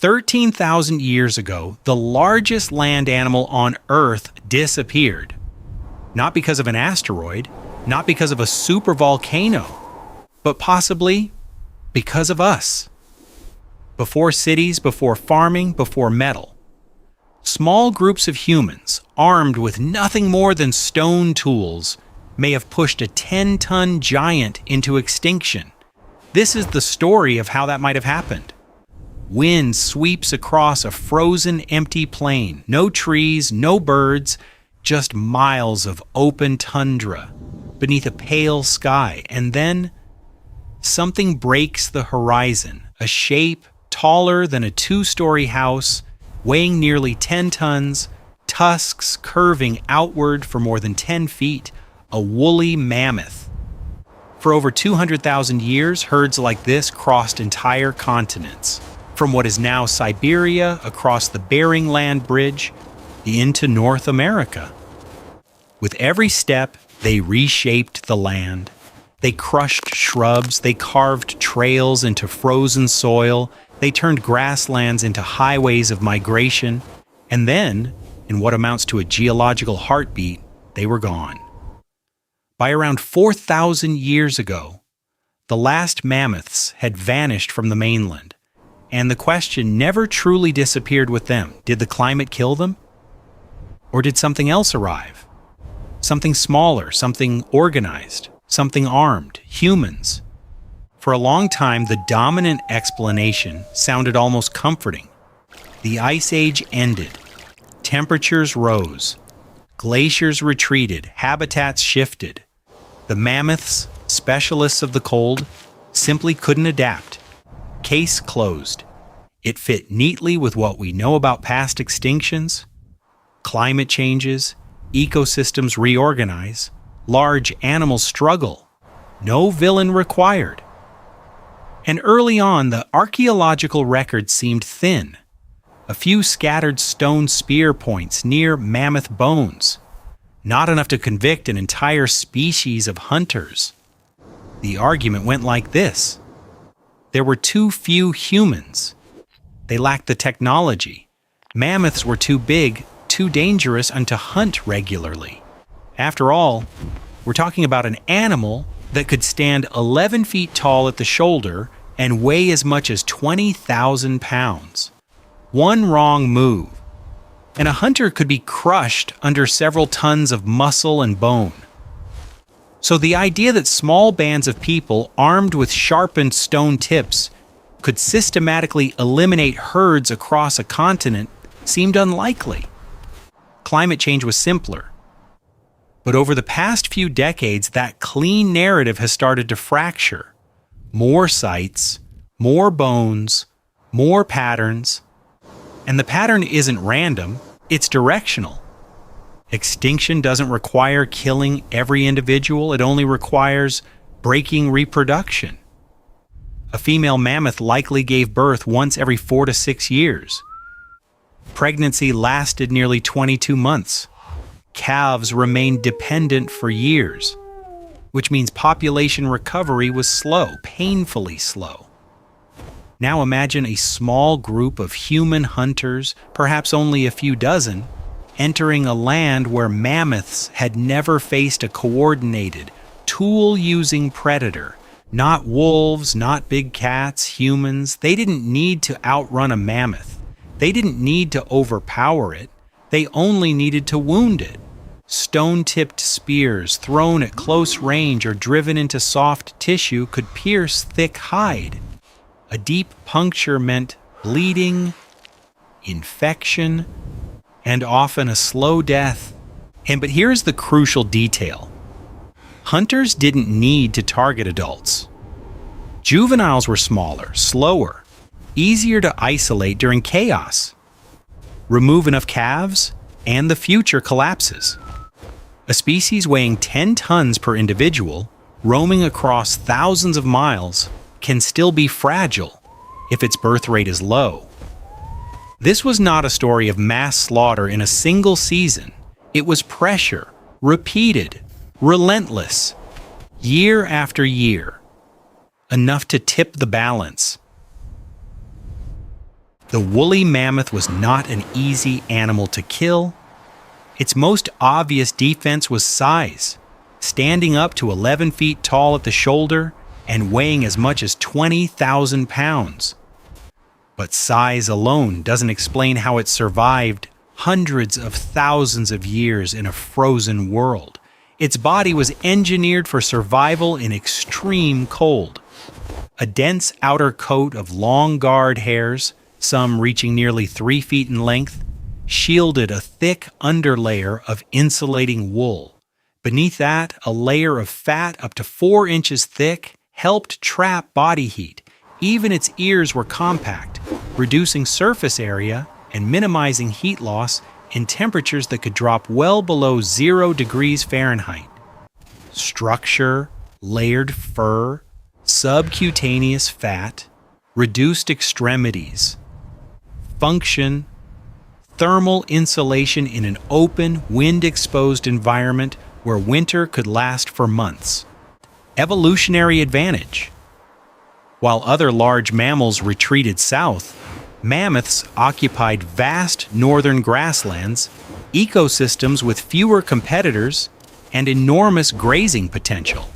13,000 years ago, the largest land animal on Earth disappeared. Not because of an asteroid, not because of a supervolcano, but possibly because of us. Before cities, before farming, before metal, small groups of humans, armed with nothing more than stone tools, may have pushed a 10-ton giant into extinction. This is the story of how that might have happened. Wind sweeps across a frozen, empty plain. No trees, no birds, just miles of open tundra beneath a pale sky. And then something breaks the horizon, a shape taller than a 2-story house, weighing nearly 10 tons, tusks curving outward for more than 10 feet, a woolly mammoth. For over 200,000 years, herds like this crossed entire continents, from what is now Siberia across the Bering Land Bridge into North America. With every step, they reshaped the land. They crushed shrubs, they carved trails into frozen soil, they turned grasslands into highways of migration, and then, in what amounts to a geological heartbeat, they were gone. By around 4,000 years ago, the last mammoths had vanished from the mainland, and the question never truly disappeared with them. Did the climate kill them? Or did something else arrive? Something smaller, something organized, something armed, humans. For a long time, the dominant explanation sounded almost comforting. The Ice Age ended. Temperatures rose. Glaciers retreated. Habitats shifted. The mammoths, specialists of the cold, simply couldn't adapt. Case closed. It fit neatly with what we know about past extinctions. Climate changes, ecosystems reorganize, large animals struggle. No villain required. And early on, the archaeological record seemed thin. A few scattered stone spear points near mammoth bones. Not enough to convict an entire species of hunters. The argument went like this. There were too few humans. They lacked the technology. Mammoths were too big, too dangerous, and to hunt regularly. After all, we're talking about an animal that could stand 11 feet tall at the shoulder and weigh as much as 20,000 pounds. One wrong move, and a hunter could be crushed under several tons of muscle and bone. So the idea that small bands of people armed with sharpened stone tips could systematically eliminate herds across a continent seemed unlikely. Climate change was simpler. But over the past few decades, that clean narrative has started to fracture. More sites, more bones, more patterns. And the pattern isn't random, it's directional. Extinction doesn't require killing every individual, it only requires breaking reproduction. A female mammoth likely gave birth once every 4 to 6 years. Pregnancy lasted nearly 22 months. Calves remained dependent for years, which means population recovery was slow, painfully slow. Now imagine a small group of human hunters, perhaps only a few dozen, entering a land where mammoths had never faced a coordinated, tool-using predator. Not wolves, not big cats, humans. They didn't need to outrun a mammoth. They didn't need to overpower it. They only needed to wound it. Stone-tipped spears thrown at close range or driven into soft tissue could pierce thick hide. A deep puncture meant bleeding, infection, and often a slow death. But here's the crucial detail. Hunters didn't need to target adults. Juveniles were smaller, slower, easier to isolate during chaos. Remove enough calves, and the future collapses. A species weighing 10 tons per individual, roaming across thousands of miles, can still be fragile if its birth rate is low. This was not a story of mass slaughter in a single season. It was pressure, repeated, relentless, year after year, enough to tip the balance. The woolly mammoth was not an easy animal to kill. Its most obvious defense was size, standing up to 11 feet tall at the shoulder and weighing as much as 20,000 pounds. But size alone doesn't explain how it survived hundreds of thousands of years in a frozen world. Its body was engineered for survival in extreme cold. A dense outer coat of long guard hairs, some reaching nearly 3 feet in length, shielded a thick underlayer of insulating wool. Beneath that, a layer of fat up to 4 inches thick helped trap body heat. Even its ears were compact, reducing surface area and minimizing heat loss in temperatures that could drop well below 0 degrees Fahrenheit. Structure, layered fur, subcutaneous fat, reduced extremities. Function, thermal insulation in an open, wind-exposed environment where winter could last for months. Evolutionary advantage. While other large mammals retreated south, mammoths occupied vast northern grasslands, ecosystems with fewer competitors, and enormous grazing potential.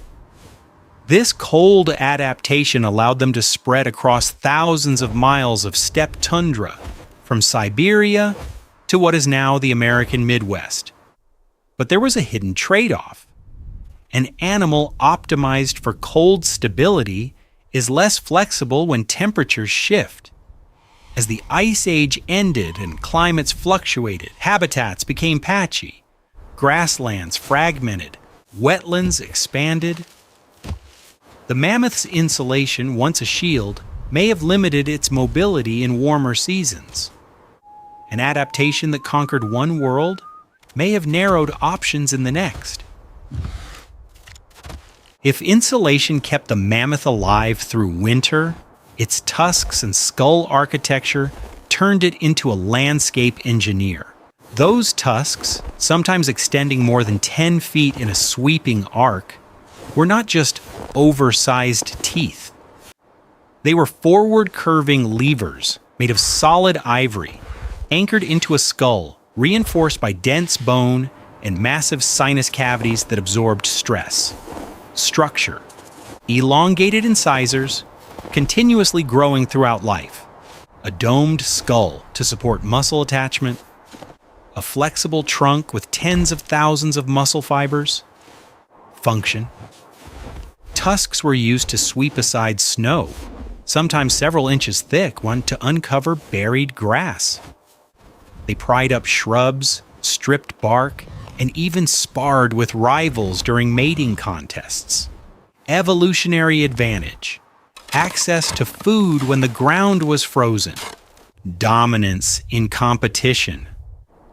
This cold adaptation allowed them to spread across thousands of miles of steppe tundra, from Siberia to what is now the American Midwest. But there was a hidden trade-off. An animal optimized for cold stability is less flexible when temperatures shift. As the Ice Age ended and climates fluctuated, habitats became patchy, grasslands fragmented, wetlands expanded. The mammoth's insulation, once a shield, may have limited its mobility in warmer seasons. An adaptation that conquered one world may have narrowed options in the next. If insulation kept the mammoth alive through winter, its tusks and skull architecture turned it into a landscape engineer. Those tusks, sometimes extending more than 10 feet in a sweeping arc, were not just oversized teeth. They were forward-curving levers made of solid ivory, anchored into a skull, reinforced by dense bone and massive sinus cavities that absorbed stress. Structure. Elongated incisors, continuously growing throughout life. A domed skull to support muscle attachment. A flexible trunk with tens of thousands of muscle fibers. Function. Tusks were used to sweep aside snow, sometimes several inches thick, to uncover buried grass. They pried up shrubs, stripped bark, and even sparred with rivals during mating contests. Evolutionary advantage. Access to food when the ground was frozen. Dominance in competition.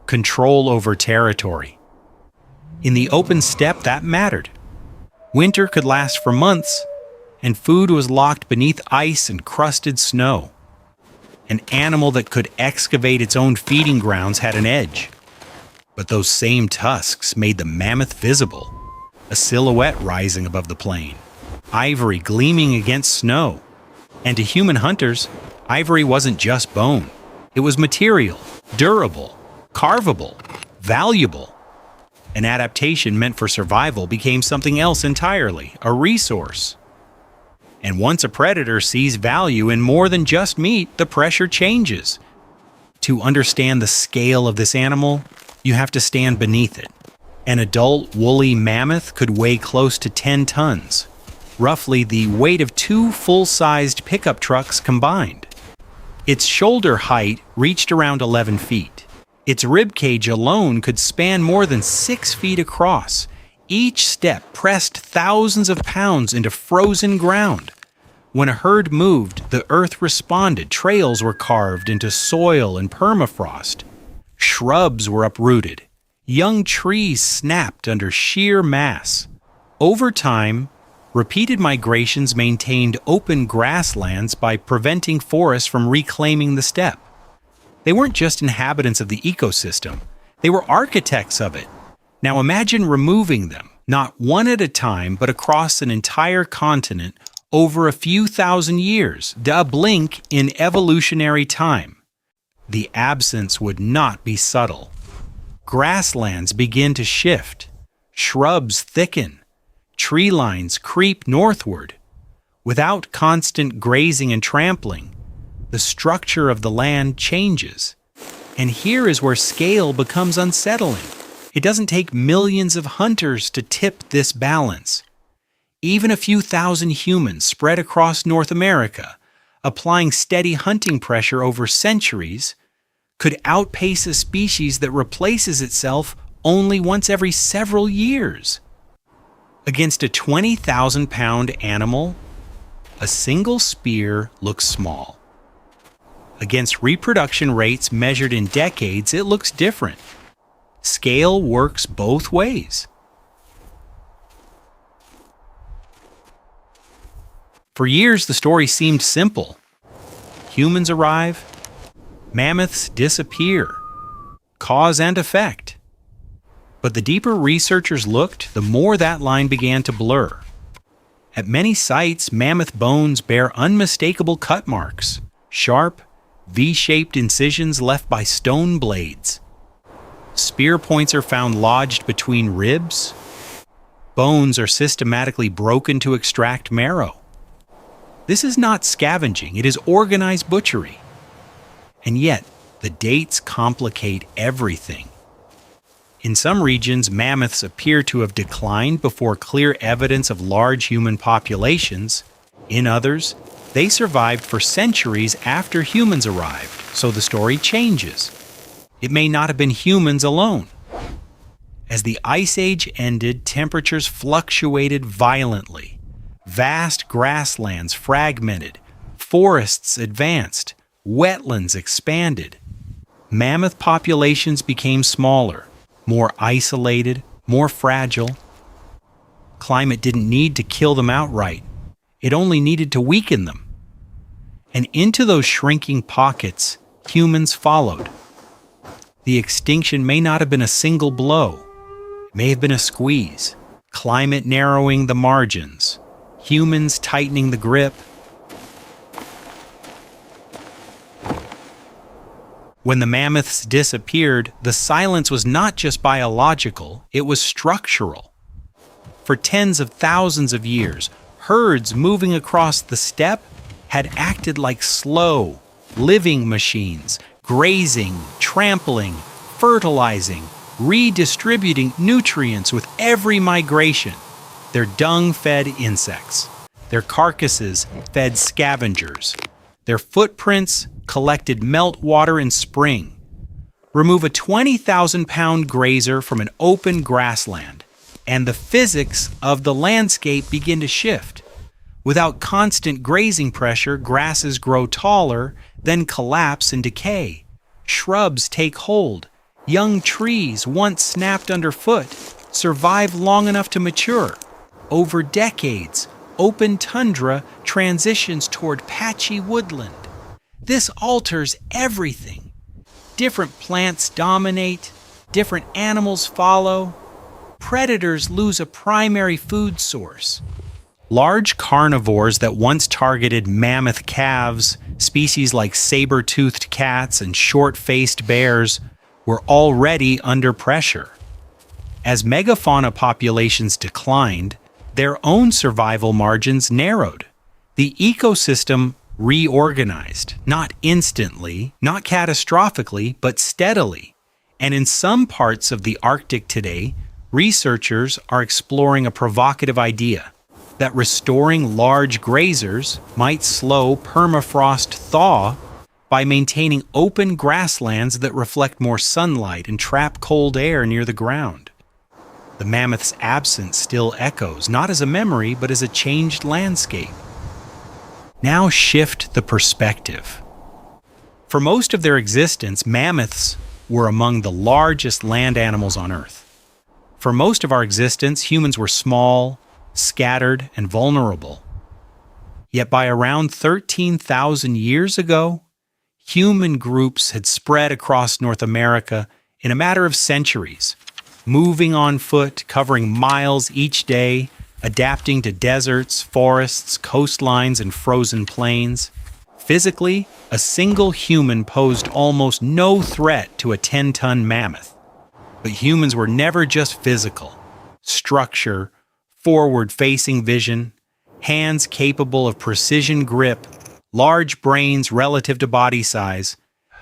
Control over territory. In the open steppe, that mattered. Winter could last for months, and food was locked beneath ice and crusted snow. An animal that could excavate its own feeding grounds had an edge. But those same tusks made the mammoth visible, a silhouette rising above the plain, ivory gleaming against snow. And to human hunters, ivory wasn't just bone. It was material, durable, carvable, valuable. An adaptation meant for survival became something else entirely, a resource. And once a predator sees value in more than just meat, the pressure changes. To understand the scale of this animal, you have to stand beneath it. An adult woolly mammoth could weigh close to 10 tons, roughly the weight of 2 full-sized pickup trucks combined. Its shoulder height reached around 11 feet. Its rib cage alone could span more than 6 feet across. Each step pressed thousands of pounds into frozen ground. When a herd moved, the earth responded. Trails were carved into soil and permafrost. Shrubs were uprooted. Young trees snapped under sheer mass. Over time, repeated migrations maintained open grasslands by preventing forests from reclaiming the steppe. They weren't just inhabitants of the ecosystem, they were architects of it. Now imagine removing them, not one at a time, but across an entire continent over a few thousand years, a blink in evolutionary time. the absence would not be subtle. Grasslands begin to shift, shrubs thicken, tree lines creep northward. Without constant grazing and trampling, the structure of the land changes. And here is where scale becomes unsettling. It doesn't take millions of hunters to tip this balance. Even a few thousand humans spread across North America, applying steady hunting pressure over centuries, could outpace a species that replaces itself only once every several years. Against a 20,000-pound animal, a single spear looks small. Against reproduction rates measured in decades, it looks different. Scale works both ways. For years, the story seemed simple. Humans arrive, mammoths disappear. Cause and effect. But the deeper researchers looked, the more that line began to blur. At many sites, mammoth bones bear unmistakable cut marks, sharp, V-shaped incisions left by stone blades. Spear points are found lodged between ribs. Bones are systematically broken to extract marrow. This is not scavenging, it is organized butchery. And yet, the dates complicate everything. In some regions, mammoths appear to have declined before clear evidence of large human populations. In others, they survived for centuries after humans arrived, so the story changes. It may not have been humans alone. As the Ice Age ended, temperatures fluctuated violently. Vast grasslands fragmented, forests advanced, wetlands expanded. Mammoth populations became smaller, more isolated, more fragile. Climate didn't need to kill them outright. It only needed to weaken them. And into those shrinking pockets, humans followed. The extinction may not have been a single blow. It may have been a squeeze. Climate narrowing the margins. Humans tightening the grip. When the mammoths disappeared, the silence was not just biological, it was structural. For tens of thousands of years, herds moving across the steppe had acted like slow, living machines, grazing, trampling, fertilizing, redistributing nutrients with every migration. Their dung fed insects. Their carcasses fed scavengers. Their footprints collected meltwater in spring. Remove a 20,000-pound grazer from an open grassland, and the physics of the landscape begin to shift. Without constant grazing pressure, grasses grow taller, then collapse and decay. Shrubs take hold. Young trees, once snapped underfoot, survive long enough to mature. Over decades, open tundra transitions toward patchy woodland. This alters everything. Different plants dominate, different animals follow. Predators lose a primary food source. Large carnivores that once targeted mammoth calves, species like saber-toothed cats and short-faced bears, were already under pressure. As megafauna populations declined, their own survival margins narrowed. The ecosystem reorganized, not instantly, not catastrophically, but steadily. And in some parts of the Arctic today, researchers are exploring a provocative idea that restoring large grazers might slow permafrost thaw by maintaining open grasslands that reflect more sunlight and trap cold air near the ground. The mammoth's absence still echoes, not as a memory, but as a changed landscape. Now shift the perspective. For most of their existence, mammoths were among the largest land animals on Earth. For most of our existence, humans were small, scattered, and vulnerable. Yet by around 13,000 years ago, human groups had spread across North America in a matter of centuries, moving on foot, covering miles each day, adapting to deserts, forests, coastlines, and frozen plains. Physically, a single human posed almost no threat to a 10-ton mammoth. But humans were never just physical. Structure, forward-facing vision, hands capable of precision grip, large brains relative to body size,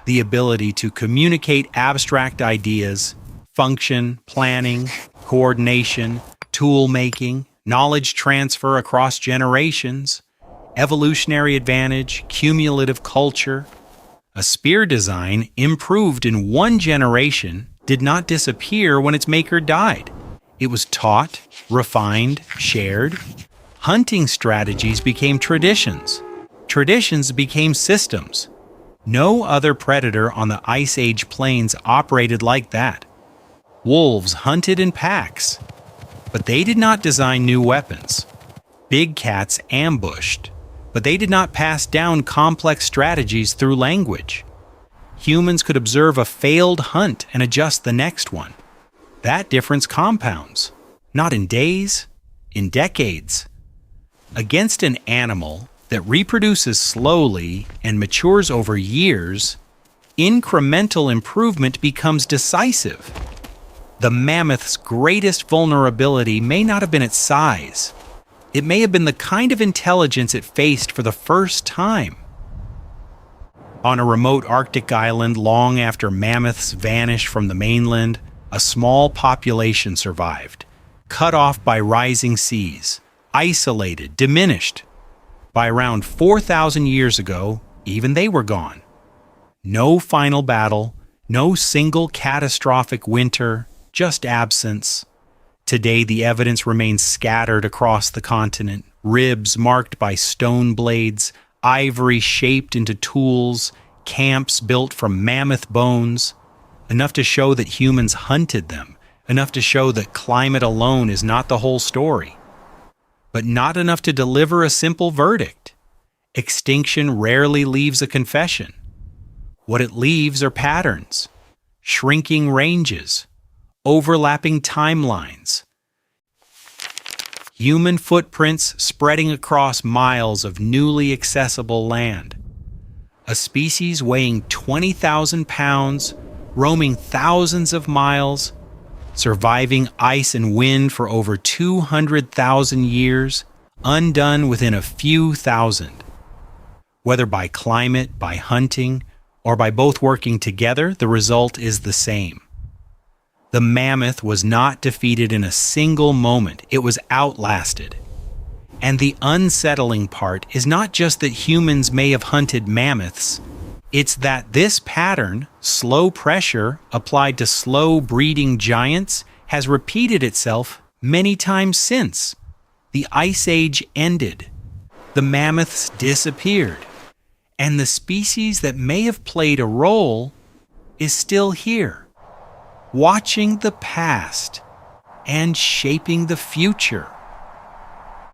the ability to communicate abstract ideas, function, planning, coordination, tool-making, knowledge transfer across generations, evolutionary advantage, cumulative culture. A spear design improved in one generation did not disappear when its maker died. It was taught, refined, shared. Hunting strategies became traditions. Traditions became systems. No other predator on the Ice Age plains operated like that. Wolves hunted in packs, but they did not design new weapons. Big cats ambushed, but they did not pass down complex strategies through language. Humans could observe a failed hunt and adjust the next one. That difference compounds, not in days, in decades. Against an animal that reproduces slowly and matures over years, incremental improvement becomes decisive. The mammoth's greatest vulnerability may not have been its size. It may have been the kind of intelligence it faced for the first time. On a remote Arctic island long after mammoths vanished from the mainland, a small population survived, cut off by rising seas, isolated, diminished. By around 4,000 years ago, even they were gone. No final battle, no single catastrophic winter, just absence. Today, the evidence remains scattered across the continent, ribs marked by stone blades, ivory shaped into tools, camps built from mammoth bones, enough to show that humans hunted them, enough to show that climate alone is not the whole story, but not enough to deliver a simple verdict. Extinction rarely leaves a confession. What it leaves are patterns, shrinking ranges, overlapping timelines, human footprints spreading across miles of newly accessible land. A species weighing 20,000 pounds, roaming thousands of miles, surviving ice and wind for over 200,000 years, undone within a few thousand. Whether by climate, by hunting, or by both working together, the result is the same. The mammoth was not defeated in a single moment. It was outlasted. And the unsettling part is not just that humans may have hunted mammoths. It's that this pattern, slow pressure applied to slow breeding giants, has repeated itself many times since. The Ice Age ended. The mammoths disappeared. And the species that may have played a role is still here, watching the past and shaping the future.